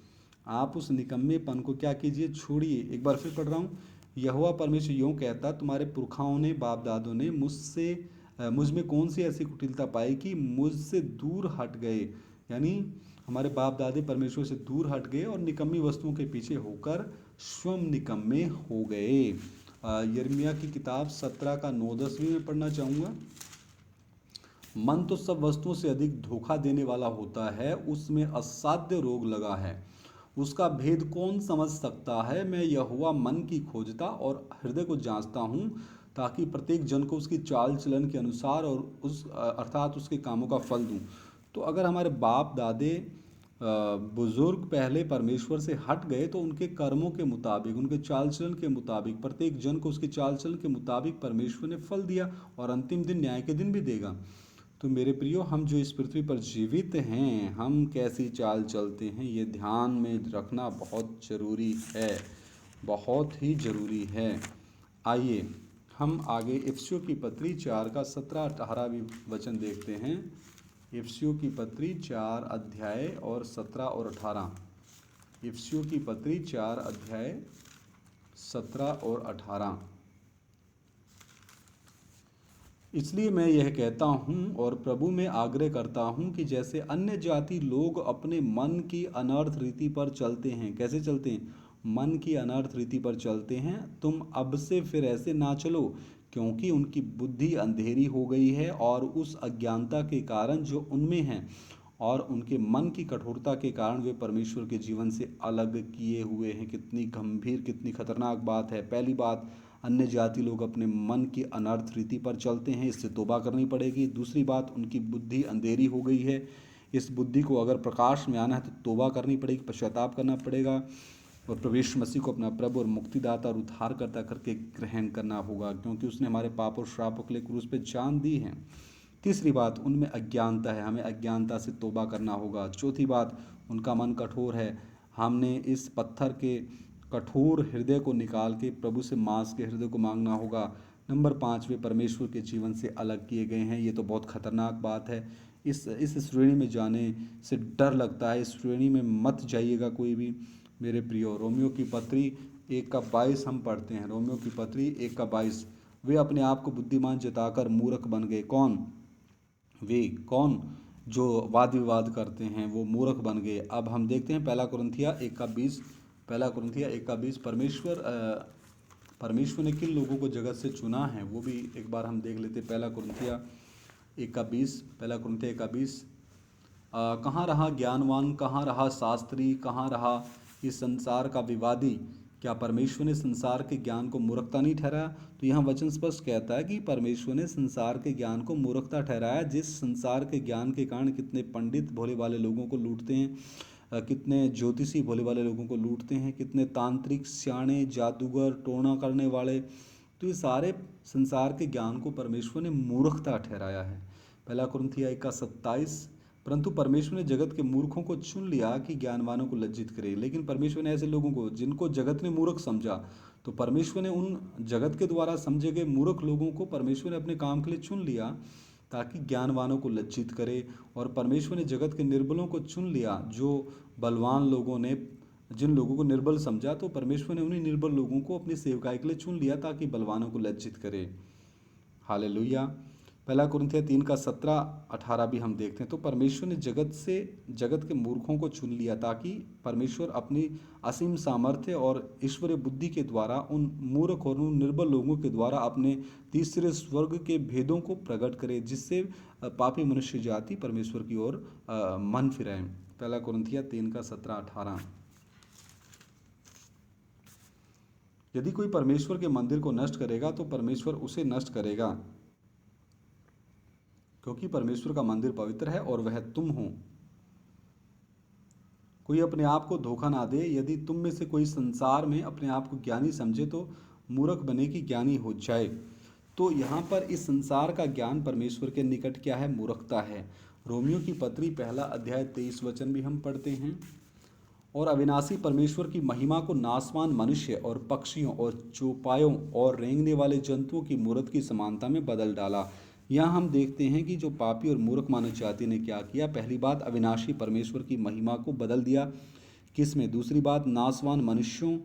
आप उस निकम्मेपन को क्या कीजिए? छोड़िए। एक बार फिर पढ़ रहा हूँ। यहोवा परमेश्वर यूँ कहता, तुम्हारे पुरखाओं ने, बाप दादों ने मुझ में कौन सी ऐसी कुटिलता पाई कि मुझसे दूर हट गए। यानी हमारे बाप दादे परमेश्वर से दूर हट गए और निकम्मी वस्तुओं के पीछे होकर स्वयं निकम्मे हो गए। यिर्मयाह की किताब 17:9-10 भी मैं पढ़ना चाहूँगा। मन तो सब वस्तुओं से अधिक धोखा देने वाला होता है, उसमें असाध्य रोग लगा है, उसका भेद कौन समझ सकता है। मैं यहोवा मन की खोजता और हृदय को जांचता हूँ, ताकि प्रत्येक जन को उसकी चाल चलन के अनुसार और अर्थात उसके कामों का फल दूँ। तो अगर हमारे बाप दादे बुजुर्ग पहले परमेश्वर से हट गए तो उनके कर्मों के मुताबिक, उनके चाल चलन के मुताबिक, प्रत्येक जन को उसके चाल चलन के मुताबिक परमेश्वर ने फल दिया और अंतिम दिन न्याय के दिन भी देगा। तो मेरे प्रियो, हम जो इस पृथ्वी पर जीवित हैं, हम कैसी चाल चलते हैं ये ध्यान में रखना बहुत ज़रूरी है, बहुत ही ज़रूरी है। आइए हम आगे इफिसियों की पत्री 4:17-18 भी वचन देखते हैं। इफिसियों की पत्री 4 अध्याय और 17 और 18। इफिसियों की पत्री 4 अध्याय 17 और 18। इसलिए मैं यह कहता हूँ और प्रभु में आग्रह करता हूँ कि जैसे अन्य जाति लोग अपने मन की अनर्थ रीति पर चलते हैं, कैसे चलते हैं? मन की अनर्थ रीति पर चलते हैं, तुम अब से फिर ऐसे ना चलो, क्योंकि उनकी बुद्धि अंधेरी हो गई है और उस अज्ञानता के कारण जो उनमें है और उनके मन की कठोरता के कारण वे परमेश्वर के जीवन से अलग किए हुए हैं। कितनी गंभीर, कितनी खतरनाक बात है। पहली बात, अन्य जाति लोग अपने मन की अनर्थ रीति पर चलते हैं, इससे तौबा करनी पड़ेगी। दूसरी बात, उनकी बुद्धि अंधेरी हो गई है, इस बुद्धि को अगर प्रकाश में आना है तो तौबा करनी पड़ेगी, पश्चाताप करना पड़ेगा और प्रभु यीशु मसीह को अपना प्रभु और मुक्तिदाता और उद्धारकर्ता करके ग्रहण करना होगा, क्योंकि उसने हमारे पाप और श्रापों के लिए क्रूस पे जान दी है। तीसरी बात, उनमें अज्ञानता है, हमें अज्ञानता से तौबा करना होगा। चौथी बात, उनका मन कठोर है, हमने इस पत्थर के कठोर हृदय को निकाल के प्रभु से मांस के हृदय को मांगना होगा। नंबर 5, वे परमेश्वर के जीवन से अलग किए गए हैं। ये तो बहुत खतरनाक बात है। इस श्रेणी में जाने से डर लगता है। इस श्रेणी में मत जाइएगा कोई भी मेरे प्रियो। रोमियो की पत्री 1:22 हम पढ़ते हैं। रोमियो की पत्री 1:22, वे अपने आप को बुद्धिमान जताकर मूर्ख बन गए। कौन? वे कौन? जो वाद विवाद करते हैं वो मूर्ख बन गए। अब हम देखते हैं 1 कुरिन्थिया 1:20। 1 कुरिन्थिया 1:20, परमेश्वर ने किन लोगों को जगत से चुना है वो भी एक बार हम देख लेते हैं। 1 कुरिन्थिया 1:20, 1 कुरिन्थिया 1:20, कहाँ रहा ज्ञानवान, कहाँ रहा शास्त्री, कहाँ रहा इस संसार का विवादी? क्या परमेश्वर ने संसार के ज्ञान को मूर्खता नहीं ठहराया? तो यहाँ वचन स्पष्ट कहता है कि परमेश्वर ने संसार के ज्ञान को मूर्खता ठहराया। जिस संसार के ज्ञान के कारण कितने पंडित भोले वाले लोगों को लूटते हैं, कितने ज्योतिषी भोले वाले लोगों को लूटते हैं, कितने तांत्रिक, स्याणे, जादूगर, टोना करने वाले, तो ये सारे संसार के ज्ञान को परमेश्वर ने मूर्खता ठहराया है। 1 कुरिन्थिया 1:27, परंतु परमेश्वर ने जगत के मूर्खों को चुन लिया कि ज्ञानवानों को लज्जित करे। लेकिन परमेश्वर ने ऐसे लोगों को, जिनको जगत ने मूर्ख समझा, तो परमेश्वर ने उन जगत के द्वारा समझे गए मूर्ख लोगों को परमेश्वर ने अपने काम के लिए चुन लिया ताकि ज्ञानवानों को लज्जित करे। और परमेश्वर ने जगत के निर्बलों को चुन लिया, जो बलवान लोगों ने जिन लोगों को निर्बल समझा, तो परमेश्वर ने उन्हीं निर्बल लोगों को अपनी सेवकाई के लिए चुन लिया ताकि बलवानों को लज्जित करे। हालेलुया। 1 कुरिन्थिया 3:17-18 भी हम देखते हैं। तो परमेश्वर ने जगत के मूर्खों को चुन लिया ताकि परमेश्वर अपनी असीम सामर्थ्य और ईश्वरीय बुद्धि के द्वारा उन मूर्ख और उन निर्बल लोगों के द्वारा अपने तीसरे स्वर्ग के भेदों को प्रकट करे, जिससे पापी मनुष्य जाति परमेश्वर की ओर मन फिराए। 1 कुरिन्थिया 3:17-18। यदि कोई परमेश्वर के मंदिर को नष्ट करेगा तो परमेश्वर उसे नष्ट करेगा, क्योंकि परमेश्वर का मंदिर पवित्र है और वह तुम हो। कोई अपने आप को धोखा ना दे। यदि तुम में से कोई संसार में अपने आप को ज्ञानी समझे तो मूर्ख बने कि ज्ञानी हो जाए। तो यहाँ पर इस संसार का ज्ञान परमेश्वर के निकट क्या है? मूर्खता है। रोमियो की पत्री 1 अध्याय 23 वचन भी हम पढ़ते हैं, और अविनाशी परमेश्वर की महिमा को नासवान मनुष्य और पक्षियों और चौपायों और रेंगने वाले जंतुओं की मूर्त की समानता में बदल डाला। यहाँ हम देखते हैं कि जो पापी और मूर्ख मानव जाति ने क्या किया। पहली बात, अविनाशी परमेश्वर की महिमा को बदल दिया। किसमें? दूसरी बात, नासवान मनुष्यों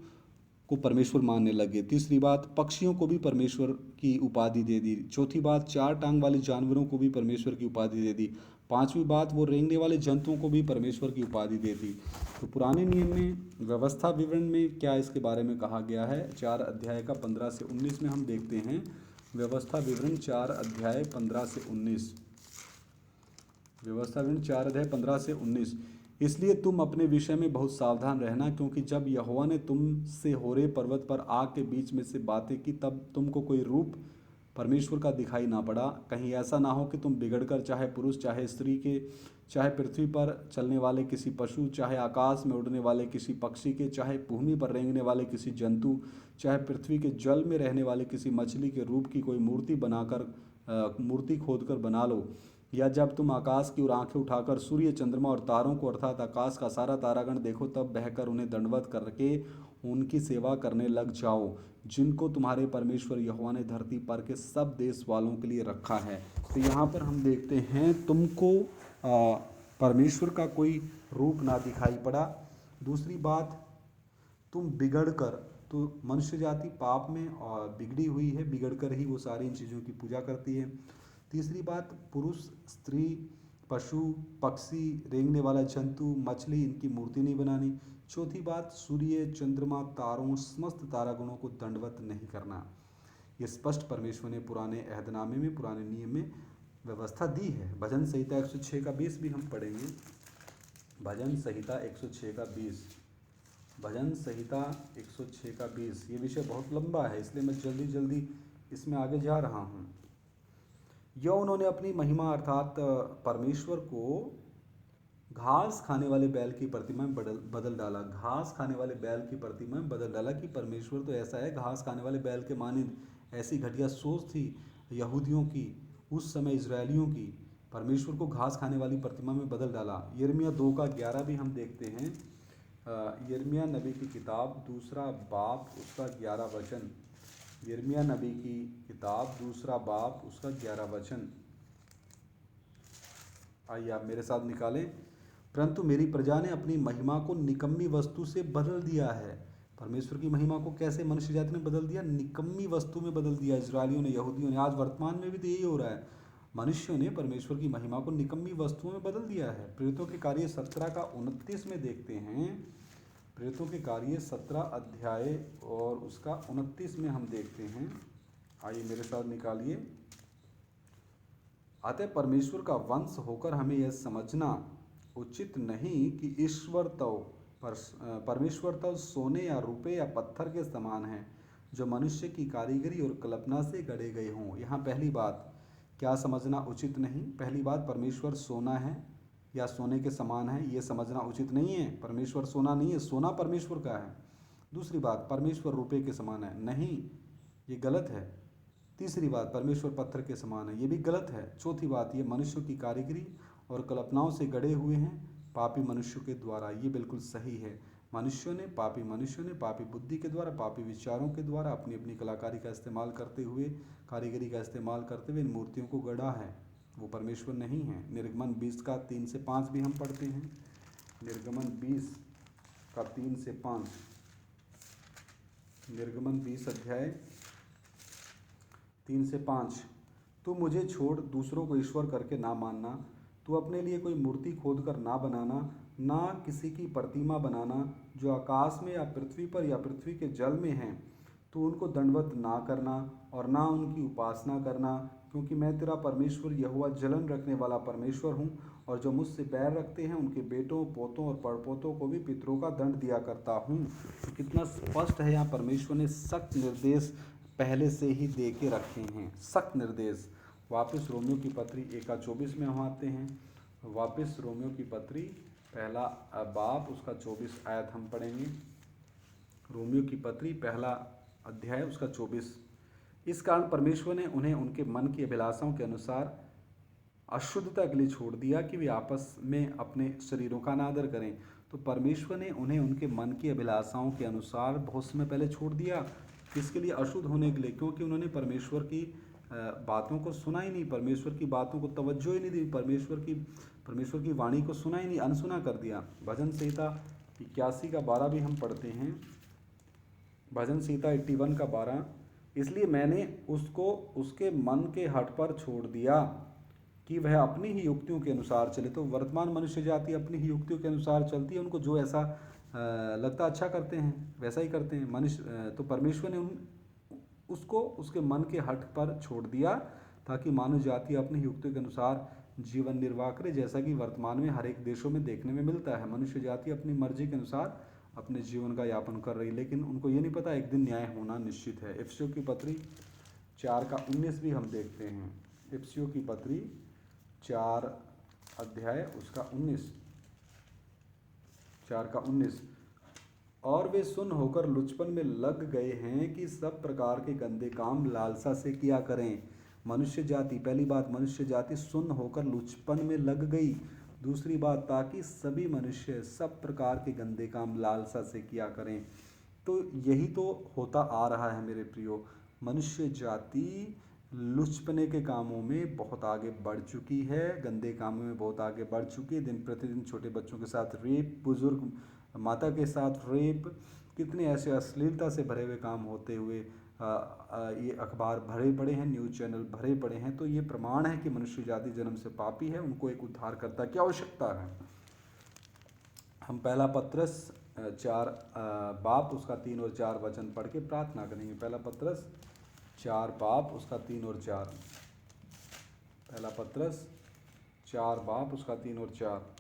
को परमेश्वर मानने लगे। तीसरी बात, पक्षियों को भी परमेश्वर की उपाधि दे दी। चौथी बात, 4 टांग वाले जानवरों को भी परमेश्वर की उपाधि दे दी। पांचवी बात, वो रेंगने वाले जंतुओं को भी परमेश्वर की उपाधि दे दी। तो पुराने नियम में व्यवस्था विवरण में क्या इसके बारे में कहा गया है? 4 अध्याय का 15 से 19 में हम देखते हैं। व्यवस्था विवरण 4 अध्याय 15 से 19। व्यवस्था विवरण 4 अध्याय 15 से 19। इसलिए तुम अपने विषय में बहुत सावधान रहना, क्योंकि जब यहोवा ने तुम से होरे पर्वत पर आग के बीच में से बातें की, तब तुमको कोई रूप परमेश्वर का दिखाई ना पड़ा। कहीं ऐसा ना हो कि तुम बिगड़कर, चाहे पुरुष चाहे स्त्री के, चाहे पृथ्वी पर चलने वाले किसी पशु, चाहे आकाश में उड़ने वाले किसी पक्षी के, चाहे भूमि पर रेंगने वाले किसी जंतु, चाहे पृथ्वी के जल में रहने वाले किसी मछली के रूप की कोई मूर्ति खोदकर बना लो। या जब तुम आकाश की ओर आंखें उठाकर सूर्य, चंद्रमा और तारों को अर्थात आकाश का सारा तारागण देखो, तब बहकर उन्हें दंडवत करके उनकी सेवा करने लग जाओ, जिनको तुम्हारे परमेश्वर यहोवा ने धरती पर के सब देश वालों के लिए रखा है। तो यहाँ पर हम देखते हैं तुमको परमेश्वर का कोई रूप ना दिखाई पड़ा। दूसरी बात, तुम बिगड़ कर, तो मनुष्य जाति पाप में और बिगड़ी हुई है, बिगड़ कर ही वो सारी इन चीज़ों की पूजा करती है। तीसरी बात, पुरुष स्त्री पशु पक्षी रेंगने वाला जंतु मछली इनकी मूर्ति नहीं बनानी। चौथी बात, सूर्य चंद्रमा तारों समस्त तारागणों को दंडवत नहीं करना। ये स्पष्ट परमेश्वर ने पुराने अहदनामे में, पुराने नियम में व्यवस्था दी है। भजन संहिता 106 का 20 भी हम पढ़ेंगे। भजन संहिता 106 का 20, भजन संहिता 106 का 20। ये विषय बहुत लंबा है, इसलिए मैं जल्दी जल्दी इसमें आगे जा रहा हूँ। यह उन्होंने अपनी महिमा अर्थात परमेश्वर को घास खाने वाले बैल की प्रतिमा में बदल डाला। घास खाने वाले बैल की प्रतिमा में बदल डाला कि परमेश्वर तो ऐसा है, घास खाने वाले बैल के मानिंद। ऐसी घटिया सोच थी यहूदियों की, उस समय इजरायलियों की। परमेश्वर को घास खाने वाली प्रतिमा में बदल डाला। यिर्मयाह 2 का 11 भी हम देखते हैं। यिर्मयाह नबी की किताब 2 बाब उसका 11 वचन। यिर्मयाह नबी की किताब 2 बाब उसका 11 वचन। आइए आप मेरे साथ निकालें। परंतु मेरी प्रजा ने अपनी महिमा को निकम्मी वस्तु से बदल दिया है। परमेश्वर की महिमा को कैसे मनुष्य जाति ने बदल दिया? निकम्मी वस्तु में बदल दिया। इजरायलियों ने, यहूदियों ने, आज वर्तमान में भी तो यही हो रहा है। मनुष्यों ने परमेश्वर की महिमा को निकम्मी वस्तुओं में बदल दिया है। प्रेरितों के कार्य 17 का 29 में देखते हैं। प्रेरितों के कार्य 17 अध्याय और उसका 29 में हम देखते हैं। आइए मेरे साथ निकालिए। अतः परमेश्वर का वंश होकर हमें यह समझना उचित नहीं कि परमेश्वर तो सोने या रुपये या पत्थर के समान है, जो मनुष्य की कारीगरी और कल्पना से गढ़े गए हों। यहाँ पहली बात, क्या समझना उचित नहीं? पहली बात, परमेश्वर सोना है या सोने के समान है, ये समझना उचित नहीं है। परमेश्वर सोना नहीं है, सोना परमेश्वर का है। दूसरी बात, परमेश्वर रुपये के समान है, नहीं, ये गलत है। तीसरी बात, परमेश्वर पत्थर के समान है, ये भी गलत है। चौथी बात, ये मनुष्यों की कारीगरी और कल्पनाओं से गढ़े हुए हैं, पापी मनुष्यों के द्वारा, ये बिल्कुल सही है। मनुष्यों ने, पापी बुद्धि के द्वारा, पापी विचारों के द्वारा अपनी अपनी कलाकारी का इस्तेमाल करते हुए, कारीगरी का इस्तेमाल करते हुए इन मूर्तियों को गढ़ा है, वो परमेश्वर नहीं है। निर्गमन 20 का 3 से 5 भी हम पढ़ते हैं। निर्गमन 20 का 3 से 5। निर्गमन 20 अध्याय 3 से 5। तू मुझे छोड़ दूसरों को ईश्वर करके ना मानना, तू अपने लिए कोई मूर्ति खोद कर ना बनाना, ना किसी की प्रतिमा बनाना जो आकाश में या पृथ्वी पर या पृथ्वी के जल में हैं। तू उनको दंडवत ना करना और ना उनकी उपासना करना, क्योंकि मैं तेरा परमेश्वर यहोवा जलन रखने वाला परमेश्वर हूँ, और जो मुझसे बैर रखते हैं उनके बेटों पोतों और पड़पोतों को भी पितरों का दंड दिया करता हूँ। तो कितना स्पष्ट है, यहाँ परमेश्वर ने सख्त निर्देश पहले से ही दे के रखे हैं, सख्त निर्देश। वापस रोमियो की पत्री 1:24 में हम आते हैं। वापस रोमियो की पत्री 1 बाब उसका 24 आयत हम पढ़ेंगे। रोमियो की पत्री 1 अध्याय उसका 24। इस कारण परमेश्वर ने उन्हें उनके मन की अभिलाषाओं के अनुसार अशुद्धता के लिए छोड़ दिया कि वे आपस में अपने शरीरों का अनादर करें। तो परमेश्वर ने उन्हें उनके मन की अभिलाषाओं के अनुसार बहुत समय पहले छोड़ दिया। किसके लिए? अशुद्ध होने के लिए, क्योंकि उन्होंने परमेश्वर की बातों को सुना ही नहीं, परमेश्वर की बातों को तवज्जो ही नहीं दी, परमेश्वर की वाणी को सुना ही नहीं, अनसुना कर दिया। भजन संहिता 81 का 12 भी हम पढ़ते हैं। भजन संहिता 81 का 12। इसलिए मैंने उसको उसके मन के हठ पर छोड़ दिया कि वह अपनी ही युक्तियों के अनुसार चले। तो वर्तमान मनुष्य जाति अपनी ही युक्तियों के अनुसार चलती है, उनको जो ऐसा लगता अच्छा करते हैं वैसा ही करते हैं मनुष्य। तो परमेश्वर ने उसको उसके मन के हठ पर छोड़ दिया ताकि मानव जाति अपनी युक्तियों के अनुसार जीवन निर्वाह करे, जैसा कि वर्तमान में हर एक देशों में देखने में मिलता है। मनुष्य जाति अपनी मर्जी के अनुसार अपने जीवन का यापन कर रही, लेकिन उनको ये नहीं पता एक दिन न्याय होना निश्चित है। इफिसियों की पत्री 4 का 19 भी हम देखते हैं। इफिसियों की पत्री 4 अध्याय उसका 19, 4 का 19। और वे सुन्न होकर लुचपन में लग गए हैं कि सब प्रकार के गंदे काम लालसा से किया करें। मनुष्य जाति, पहली बात, मनुष्य जाति सुन्न होकर लुचपन में लग गई। दूसरी बात, ताकि सभी मनुष्य सब प्रकार के गंदे काम लालसा से किया करें। तो यही तो होता आ रहा है मेरे प्रियो। मनुष्य जाति लुचपने के कामों में बहुत आगे बढ़ चुकी है, गंदे कामों में बहुत आगे बढ़ चुकी है। दिन प्रतिदिन छोटे बच्चों के साथ रेप, बुजुर्ग माता के साथ रेप, कितने ऐसे अश्लीलता से भरे हुए काम होते हुए ये अखबार भरे पड़े हैं, न्यूज़ चैनल भरे पड़े हैं। तो ये प्रमाण है कि मनुष्य जाति जन्म से पापी है, उनको एक उद्धारकर्ता की आवश्यकता है। हम पहला पत्रस 4 बाप उसका 3 और 4 वचन पढ़ के प्रार्थना करेंगे। पहला पत्रस 4 बाप उसका 3 और 4। पहला पत्रस 4 बाप उसका 3 और 4।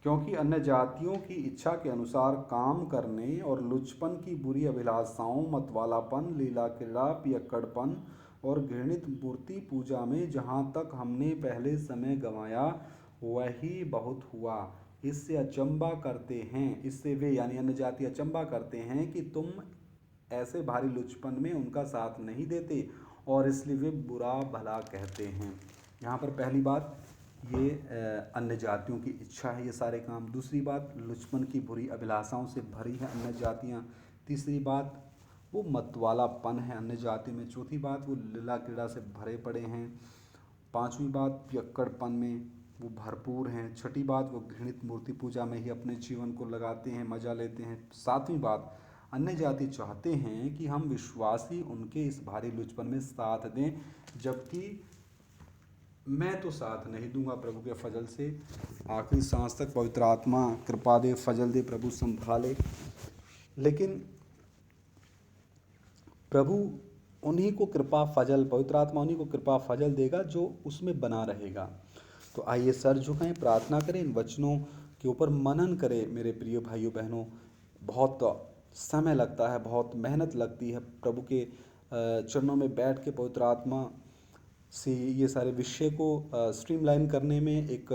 क्योंकि अन्य जातियों की इच्छा के अनुसार काम करने और लुचपन की बुरी अभिलाषाओं, मतवालापन, लीला क्रीड़ा, पियक्कड़पन और घृणित मूर्ति पूजा में जहाँ तक हमने पहले समय गंवाया वही बहुत हुआ। इससे अचंबा करते हैं, इससे वे यानी अन्य जाति अचंबा करते हैं कि तुम ऐसे भारी लुचपन में उनका साथ नहीं देते और इसलिए वे बुरा भला कहते हैं। यहाँ पर पहली बात ये अन्य जातियों की इच्छा है ये सारे काम। दूसरी बात लुचपन की बुरी अभिलाषाओं से भरी है अन्य जातियाँ। तीसरी बात वो मतवालापन है अन्य जाति में। चौथी बात वो लीला क्रीड़ा से भरे पड़े हैं। पांचवी बात पियक्कड़पन में वो भरपूर हैं। छठी बात वो घृणित मूर्ति पूजा में ही अपने जीवन को लगाते हैं, मजा लेते हैं। सातवीं बात अन्य जाति चाहते हैं कि हम विश्वासी उनके इस भारी लुचपन में साथ दें, जबकि मैं तो साथ नहीं दूंगा प्रभु के फजल से। आखिरी सांस तक पवित्र आत्मा कृपा दे, फजल दे, प्रभु संभाले। लेकिन प्रभु उन्हीं को कृपा फजल, पवित्र आत्मा उन्हीं को कृपा फजल देगा जो उसमें बना रहेगा। तो आइए सर झुकाएं, प्रार्थना करें, इन वचनों के ऊपर मनन करें। मेरे प्रिय भाइयों बहनों, बहुत समय लगता है, बहुत मेहनत लगती है प्रभु के चरणों में बैठ के पवित्र आत्मा से ये सारे विषय को स्ट्रीमलाइन करने में, एक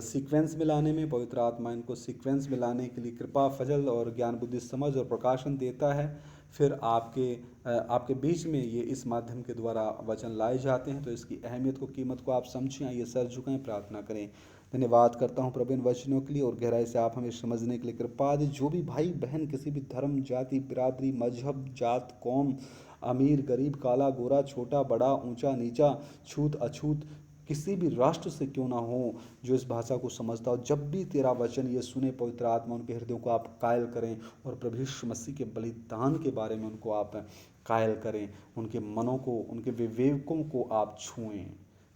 सीक्वेंस में लाने में। पवित्र आत्मा इनको सीक्वेंस में लाने के लिए कृपा, फजल और ज्ञान, बुद्धि, समझ और प्रकाशन देता है। फिर आपके बीच में ये इस माध्यम के द्वारा वचन लाए जाते हैं। तो इसकी अहमियत को, कीमत को आप समझें। आइए सर झुकाएं, प्रार्थना करें। धन्यवाद करता हूँ प्रभु इन वचनों के लिए और गहराई से आप हमें समझने के लिए कृपा दें। जो भी भाई बहन किसी भी धर्म, जाति, बिरादरी, मजहब, जात, कौम, अमीर गरीब, काला गोरा, छोटा बड़ा, ऊंचा नीचा, छूत अछूत, किसी भी राष्ट्र से क्यों ना हो, जो इस भाषा को समझता हो, जब भी तेरा वचन ये सुने, पवित्र आत्मा उनके हृदयों को आप कायल करें और प्रभु यीशु मसीह के बलिदान के बारे में उनको आप कायल करें। उनके मनों को, उनके विवेकों को आप छुएं,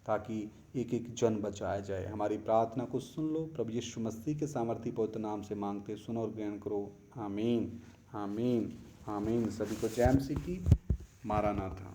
ताकि एक एक जन बचाया जाए। हमारी प्रार्थना को सुन लो, प्रभु यीशु मसीह के सामर्थी पवित्र नाम से मांगते, सुनो और ग्रहण करो। आमीन, आमीन, आमीन। सभी को जय मसीह की। मारानाथा।